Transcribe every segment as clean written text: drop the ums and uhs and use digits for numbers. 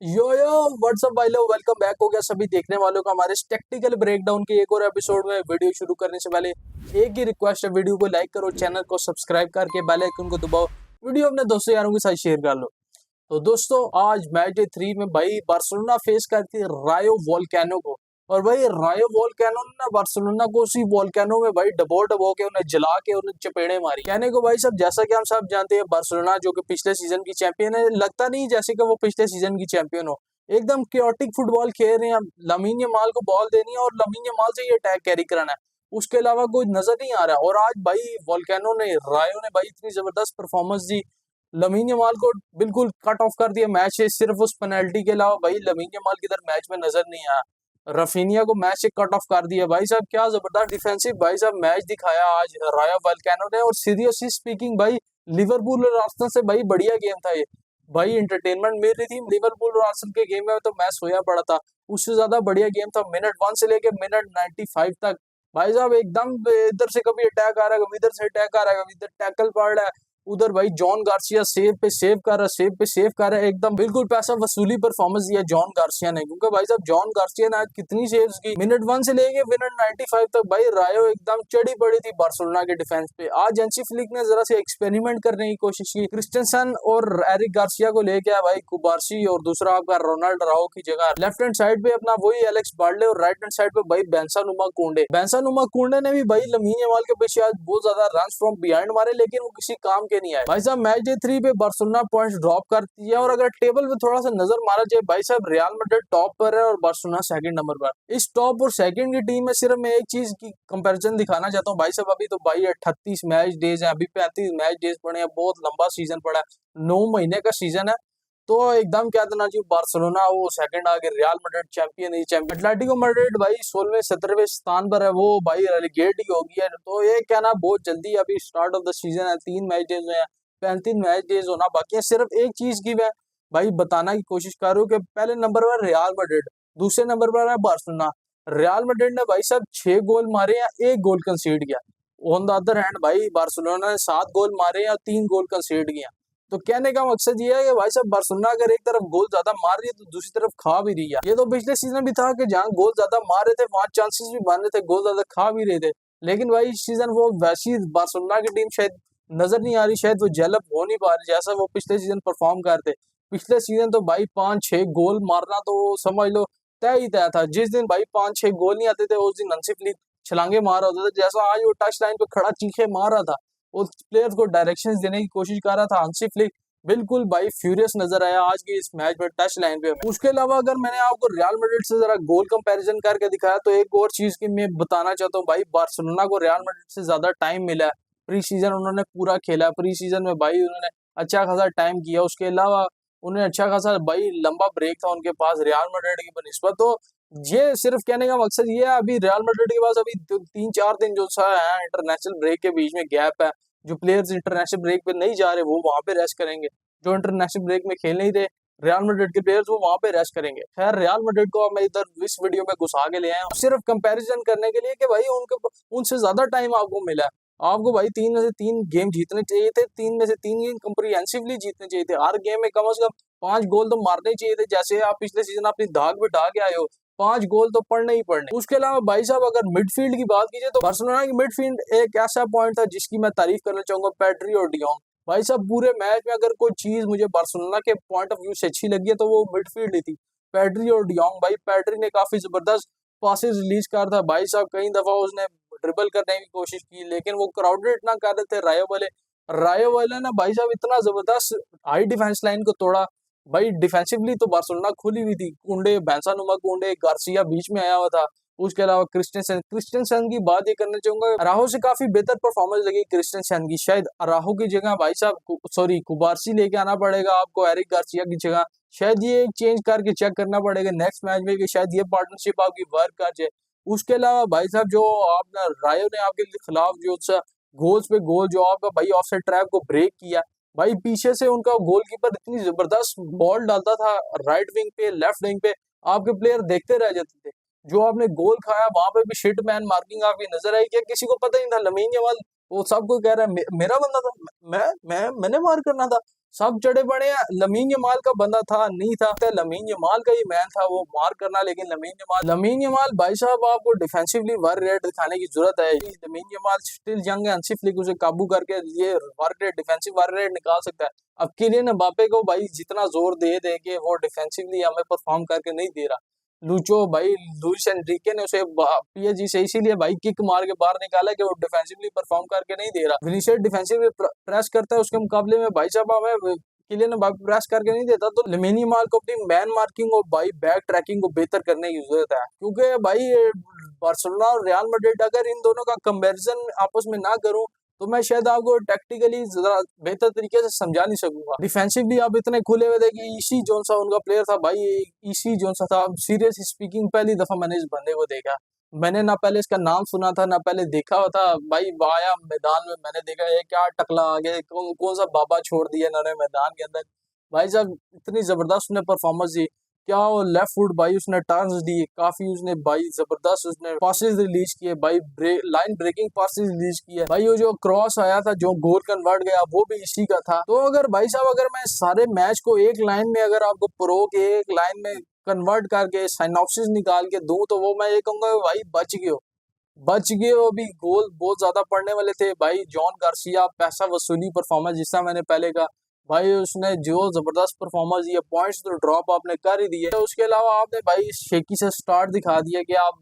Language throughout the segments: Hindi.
यो व्हाट्सअप भाई लोग, वेलकम बैक हो गया सभी देखने वालों का हमारे टेक्निकल ब्रेकडाउन के एक और एपिसोड में। वीडियो शुरू करने से पहले एक ही रिक्वेस्ट है, वीडियो को लाइक करो, चैनल को सब्सक्राइब करके बेल आइकन को दबाओ, वीडियो अपने दोस्तों यारों के साथ शेयर कर लो। तो दोस्तों आज मैच डे 3 में भाई बार्सिलोना फेस करती है रायो वोल्केनो को। और भाई रायो वोल्केनो ने ना बार्सिलोना को उसी वोल्केनो में भाई डबो डबो के उन्हें जला के उन्हें चपेड़े मारी। कहने को भाई सब, जैसा कि हम सब जानते हैं बार्सिलोना जो कि पिछले सीजन की चैंपियन है, लगता नहीं जैसे कि वो पिछले सीजन की चैंपियन हो। एकदम क्योटिक फुटबॉल खेल रहे हैं। लमीन यमाल को बॉल देनी है और लमीन यमाल से ये अटैक कैरी कराना है, उसके अलावा कोई नजर नहीं आ रहा। और आज भाई वोल्केनो ने, रायो ने भाई इतनी जबरदस्त परफॉर्मेंस दी, लमीन यमाल को बिल्कुल कट ऑफ कर दिया मैच से। सिर्फ उस पेनल्टी के अलावा भाई लमीन यमाल किधर मैच में नजर नहीं आया। रफीनिया को मैच से कट ऑफ कर दिया। भाई साहब क्या जबरदस्त डिफेंसिव भाई साहब मैच दिखाया आज रायो वोल्केनो ने। और सीरियसली स्पीकिंग भाई, लिवरपूल और आर्सेनल से भाई बढ़िया गेम था ये। भाई इंटरटेनमेंट मिल रही थी लिवरपूल और आर्सेनल के गेम में, तो मैं सोया पड़ा था। उससे ज्यादा बढ़िया गेम था मिनट 1 से लेके मिनट 95 तक। भाई साहब एकदम इधर से कभी अटैक आ रहा है, कभी इधर से अटैक आ रहा है, कभी इधर टैकल पड़ रहा है, उधर भाई जॉन गार्सिया सेव पे सेव कर रहा है, सेव पे सेव कर रहा है। एकदम बिल्कुल पैसा वसूली परफॉर्मेंस दिया जॉन गार्सिया ने, क्योंकि भाई साहब जॉन गार्सिया ने आज कितनी सेव्स की, मिनट 1 से लेके मिनट 95 तक। भाई रायो एकदम चढ़ी पड़ी थी बार्सिलोना के डिफेंस पे। आज एंसी फ्लिक ने जरा से एक्सपेरिमेंट करने की कोशिश की, क्रिस्टेंसन और एरिक गार्सिया को लेके आया भाई कुबार्सी, और दूसरा आपका रोनाल्ड राओ की जगह लेफ्ट हैंड साइड पे अपना वही एलेक्स बार्डले, और राइट हैंड साइड पे भाई बेंसानुमा कुंडे ने भी भाई लमीन यमाल के पीछे आज बहुत ज्यादा रन फ्रॉम बिहाइंड मारे, लेकिन वो किसी काम के नहीं आए। भाई साहब मैच डे 3 पे बार्सिलोना पॉइंट्स ड्रॉप करती है। और अगर टेबल पे थोड़ा सा नजर मारा जाए, भाई साहब रियल मैड्रिड टॉप पर है और बार्सिलोना सेकंड नंबर पर। इस टॉप और सेकंड की टीम में सिर्फ मैं एक चीज की कंपैरिजन दिखाना चाहता हूँ। भाई साहब अभी तो भाई 38 मैच डेज है, अभी 35 मैच डेज पड़े हैं, बहुत लंबा सीजन पड़ा है, 9 महीने का सीजन है। तो एकदम क्या देना चाहिए, बार्सिलोना वो सेकंड आगे, रियल मैड्रिड चैंपियन है, चैंपियन एटलेटिको मैड्रिड भाई 16वें 17वें स्थान पर है, वो भाई रेलीगेट ही हो गया है। तो ये कहना बहुत जल्दी, अभी स्टार्ट ऑफ द सीजन है, 3 मैच डेज हुए हैं, 35 मैच डेज होना बाकी है। सिर्फ एक चीज की मैं भाई बताना की कोशिश कर रहा हूँ कि पहले नंबर पर रियल मैड्रिड, दूसरे नंबर पर है बार्सिलोना। रियल मैड्रिड ने भाई साहब 6 गोल मारे या 1 गोल कंसीड किया। ऑन द अदर हैंड भाई बार्सिलोना ने 7 गोल मारे या 3 गोल कंसीड किया। तो कहने का मकसद ये है कि भाई साहब बार्सिलोना अगर एक तरफ गोल ज्यादा मार रही है तो दूसरी तरफ खा भी रही है। ये तो पिछले सीजन भी था कि जहाँ गोल ज्यादा मार रहे थे वहां चांसेस भी बन रहे थे, गोल ज्यादा खा भी रहे थे। लेकिन भाई इस सीजन वो वैसी बार्सिलोना की टीम शायद नजर नहीं आ रही, शायद वो डेवलप हो नहीं पा रही जैसा वो पिछले सीजन परफॉर्म करते। पिछले सीजन तो भाई 5-6 गोल मारना तो समझ लो तय ही तय था। जिस दिन भाई 5-6 गोल नहीं आते थे उस दिन हंसी फ्लिक छलांगे मार रहा होता था, जैसा आज वो टच लाइन पे खड़ा चीखे मार रहा था, उस प्लेयर को डायरेक्शंस देने की कोशिश कर रहा था हंसी फ्लिक। बिल्कुल भाई फ्यूरियस नजर आया आज की इस मैच में टच लाइन पे। उसके अलावा अगर मैंने आपको रियल मैड्रिड से जरा गोल कंपैरिजन करके दिखाया, तो एक और चीज की मैं बताना चाहता हूँ भाई, बार्सिलोना को रियल मैड्रिड से ज्यादा टाइम मिला है। प्री सीजन उन्होंने पूरा खेला, प्री सीजन में भाई उन्होंने अच्छा खासा टाइम किया। उसके अलावा उन्हें अच्छा खासा भाई लंबा ब्रेक था उनके पास रियल मैड्रिड की बनिस्बत। तो ये सिर्फ कहने का मकसद ये है, अभी रियल मैड्रिड के पास अभी 3-4 दिन जो सा है इंटरनेशनल ब्रेक के बीच में गैप है, जो प्लेयर्स इंटरनेशनल ब्रेक पे नहीं जा रहे वो वहां पे रेस्ट करेंगे, जो इंटरनेशनल ब्रेक में खेल नहीं थे रियल मैड्रिड के प्लेयर्स वो वहां पे रेस्ट करेंगे। खैर रियल मैड्रिड को मैं इधर इस वीडियो में घुसा के ले आया हूं सिर्फ कंपैरिजन करने के लिए कि भाई उनके उनसे ज्यादा टाइम आपको मिला है। आपको भाई 3 में से 3 गेम जीतने चाहिए थे, 3 में से 3 गेम कंप्रीहेंसिवली जीतने चाहिए थे। हर गेम में कम से कम 5 गोल तो मारने चाहिए थे, जैसे आप पिछले सीजन अपनी धाक बिठा के आए हो, 5 गोल तो पड़ने ही पड़ने। उसके अलावा भाई साहब अगर मिडफील्ड की बात कीजिए तो बार्सिलोना की मिडफील्ड एक ऐसा पॉइंट था जिसकी मैं तारीफ करना चाहूंगा, पेड्री और डियोंग। भाई साहब पूरे मैच में अगर कोई चीज मुझे बार्सिलोना के पॉइंट ऑफ व्यू से अच्छी लगी है तो वो मिडफील्ड ही थी, पेड्री और डियोंग। भाई पेड्री ने काफी जबरदस्त पासेस रिलीज कर था भाई साहब, कई दफा उसने ड्रिबल करने की कोशिश की, लेकिन वो क्राउडेड इतना कर रहे थे रायो वाले ने भाई साहब इतना जबरदस्त हाई डिफेंस लाइन को तोड़ा। भाई डिफेंसिवली तो बार्सिलोना खुली हुई थी, कुंडे बेंसानुमा कुंडे गार्सिया बीच में आया हुआ था। उसके अलावा क्रिस्टेंसन की बात ये करना चाहूंगा, अराहो से काफी बेहतर परफॉर्मेंस लगी क्रिस्टेंसन की। शायद अराहो की जगह भाई साहब सॉरी कुबार्सी लेके आना पड़ेगा आपको एरिक गार्सिया की जगह। शायद ये एक चेंज करके चेक करना पड़ेगा नेक्स्ट मैच में कि शायद ये पार्टनरशिप आपकी वर्क कर जाए। उसके अलावा भाई साहब जो आपने रायो ने आपके खिलाफ जो गोल्स पे गोल जो आपका भाई ऑफसाइड ट्रैप को ब्रेक किया, भाई पीछे से उनका गोलकीपर इतनी जबरदस्त बॉल डालता था राइट विंग पे लेफ्ट विंग पे, आपके प्लेयर देखते रह जाते थे। जो आपने गोल खाया वहां पे भी शिट मैन मार्किंग आपकी नजर आई, क्या किसी को पता ही नहीं था लमीन यमाल वो सबको कह रहा है मेरा बंदा था, मैंने मार करना था। सब चढ़े पड़े हैं। लमीन यमाल का बंदा था नहीं था, तो लमीन यमाल का ही मैन था वो मार करना। लेकिन लमीन यमाल भाई साहब, आपको डिफेंसिवली वर्क रेट दिखाने की जरूरत है। लमीन यमाल स्टिल यंग है, हंसी फ्लिक उसे काबू करके ये work rate, defensive work rate निकाल सकता है। अब किलियन एम्बापे को भाई जितना जोर दे दे के वो डिफेंसिवली हमें परफॉर्म करके नहीं दे रहा। लूचो भाई, लुइस एनरिके ने उसे पीएसजी से इसीलिए भाई किक मार के बाहर निकाला कि वो डिफेंसिवली परफॉर्म करके नहीं दे रहा। विनीसियस डिफेंसिवली प्रेस करता है, उसके मुकाबले में भाई साहब हमें किलियन एम्बापे प्रेस करके नहीं देता। तो लमीन यमाल को अपनी मैन मार्किंग और भाई बैक ट्रैकिंग को बेहतर करने की जरूरत है, क्योंकि भाई बार्सिलोना और रियल मैड्रिड, अगर इन दोनों का कंपैरिजन आपस में ना करूं तो मैं शायद आपको टैक्टिकली जरा बेहतर तरीके से समझा नहीं सकूंगा। डिफेंसिवली आप इतने खुले हुए थे कि ईसी जोनसा उनका प्लेयर था भाई, ईसी जोनसा था। सीरियस स्पीकिंग पहली दफा मैंने इस बंदे को देखा। मैंने ना पहले इसका नाम सुना था ना पहले देखा हुआ था भाई। आया मैदान में, मैंने देखा ये क्या टकला आ गया, कौन सा बाबा छोड़ दिया इन्होंने मैदान के अंदर। भाई साहब इतनी जबरदस्त उसने परफॉर्मेंस दी। क्या वो लेफ्ट फुट भाई उसने टर्न्स दी काफी, उसने भाई जबरदस्त उसने पासेस रिलीज किए भाई, लाइन ब्रेकिंग पासेस रिलीज किए भाई। वो जो क्रॉस आया था जो गोल कन्वर्ट गया वो भी इसी का था। तो अगर भाई साहब, अगर मैं सारे मैच को एक लाइन में, अगर आपको प्रो के एक लाइन में कन्वर्ट करके साइनॉप्सिस निकाल के दूं तो वो मैं ये कहूंगा भाई बच गए हो। अभी गोल बहुत ज्यादा पड़ने वाले थे भाई। जॉन गार्सिया पैसा वसूली परफॉर्मेंस, जिसका मैंने पहले कहा भाई, उसने जो जबरदस्त परफॉर्मेंस दिया, पॉइंट्स तो ड्रॉप आपने कर ही दिए। तो उसके अलावा आपने भाई शेकी से स्टार्ट दिखा दिया कि आप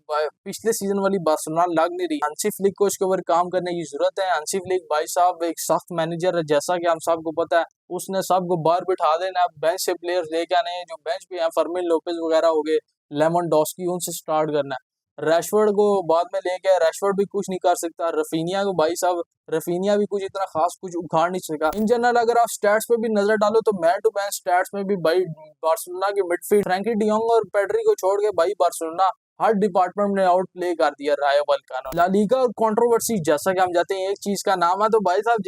पिछले सीजन वाली बार्सिलोना लग नहीं रही। हांसी फ्लिक को इसके ऊपर काम करने की जरूरत है। हांसी फ्लिक भाई साहब एक सख्त मैनेजर है, जैसा कि हम सबको पता है। उसने सबको बाहर बिठा देना, बेंच से प्लेयर्स लेके आने हैं जो बेंच पे हैं, फर्मिन लोपेज वगैरह हो गए, लेमनडॉस्की, उनसे स्टार्ट करना है। रैशवर्ड को बाद में लेके आए, रैशवर्ड भी कुछ नहीं कर सकता। रफीनिया को भाई साहब, रफीनिया भी कुछ इतना खास कुछ उखाड़ नहीं सका। इन जनरल अगर आप स्टैट्स पे भी नजर डालो तो मैन टू मैन स्टैट्स में भी भाई बार्सिलोना की मिडफील्ड, फ्रैंकी डियोंग और पेड्री को छोड़ के भाई बार्सिलोना हर डिपार्टमेंट में आउट प्ले कर दिया रायो वल्कानो। ला लीगा और कंट्रोवर्सी, जैसा कि हम जाते हैं एक चीज का नाम है, तो भाई साहब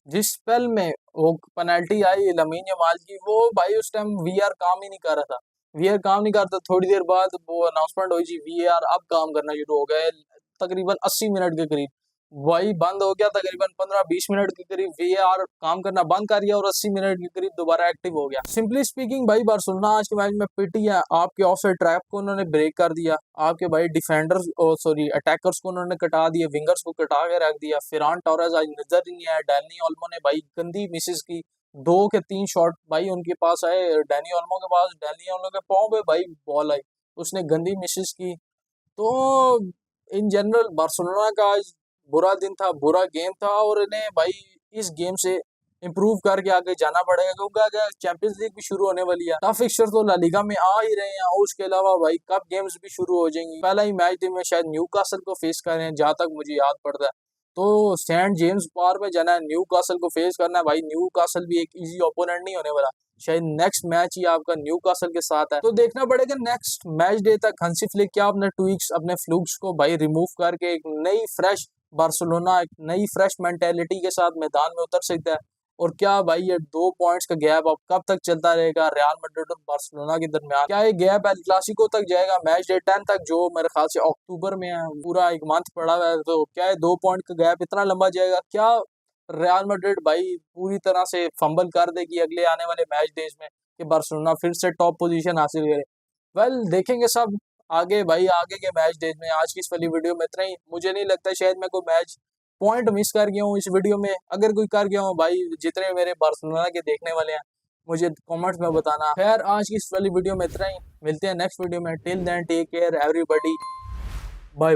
जिस स्पेल में वो पेनल्टी आई लमीन यमाल की, वो भाई उस टाइम वीआर काम ही नहीं कर रहा था। वीआर काम नहीं करता, थोड़ी देर बाद वो अनाउंसमेंट हुई जी वीआर अब काम करना शुरू हो गए। तकरीबन 80 मिनट के करीब वही बंद हो गया, तकरीबन 15-20 मिनट के करीब वीआर काम करना बंद कर दिया और 80 मिनट के करीब दोबारा एक्टिव हो गया। सिंपली स्पीकिंग भाई बार्सिलोना आज के मैच में पिटी है। आपके ऑफसाइड ट्रैप को उन्होंने ब्रेक कर दिया, आपके भाई डिफेंडर्स सॉरी अटैकर्स को उन्होंने कटा दिया, विंगर्स को कटा के रख दिया। फिरान टोरेस आज नजर ही नहीं आया। डैनी ओल्मो ने भाई गंदी मिसेस की, 2 के 3 शॉट भाई उनके पास आए डैनी ओल्मो के पास, डैनी ओल्मो के पाँव पे भाई बॉल आई, उसने गंदी मिसेस की। तो इन जनरल बार्सिलोना का आज बुरा दिन था, बुरा गेम था, और इन्हें भाई इस गेम से इम्प्रूव करके आगे जाना पड़ेगा, क्योंकि आगे चैंपियंस लीग भी शुरू होने वाली है। टफ फिक्सचर तो ला लीगा में आ ही रहे हैं, और उसके अलावा भाई कप गेम्स भी शुरू हो जाएंगी। पहला ही मैच दिन में शायद न्यूकासल को फेस कर रहे हैं, जहां तक मुझे याद पड़ता है। तो सेंट जेम्स पार्क में जाना है, न्यूकासल को फेस करना है भाई। न्यूकासल भी एक इजी ओपोनेंट नहीं होने वाला, शायद नेक्स्ट मैच ही आपका न्यूकासल के साथ है। तो देखना पड़ेगा नेक्स्ट मैच डे तक हंसी फ्लिक क्या अपने ट्वीक्स, अपने फ्लूक्स को भाई रिमूव करके एक नई फ्रेश बार्सिलोना, एक नई फ्रेश मेंटेलिटी के साथ मैदान में उतर सकता है। और क्या भाई ये 2 पॉइंट्स का गैप अब कब तक चलता रहेगा रियल मैड्रिड और बार्सिलोना के दरमियान? क्या ये गैप एल क्लासिको तक जाएगा, मैच डे 10 तक, जो मेरे ख्याल से अक्टूबर में है, पूरा एक मंथ पड़ा हुआ है? तो क्या ये 2 पॉइंट का गैप इतना लंबा जाएगा? क्या रियल मैड्रिड भाई पूरी तरह से फंबल कर देगी अगले आने वाले मैच डेज में कि बार्सिलोना फिर से टॉप पोजीशन हासिल करे? वेल देखेंगे सब आगे भाई, आगे के मैच डेज में। आज की इस वाली वीडियो में इतना ही। मुझे नहीं लगता शायद मैं कोई मैच पॉइंट मिस कर गया हूँ इस वीडियो में। अगर कोई कर गया हूँ भाई, जितने मेरे बार्सिलोना के देखने वाले हैं मुझे कमेंट्स में बताना। खैर आज की इस वाली वीडियो में इतना ही, मिलते हैं नेक्स्ट वीडियो में। Till then take care everybody, bye bye.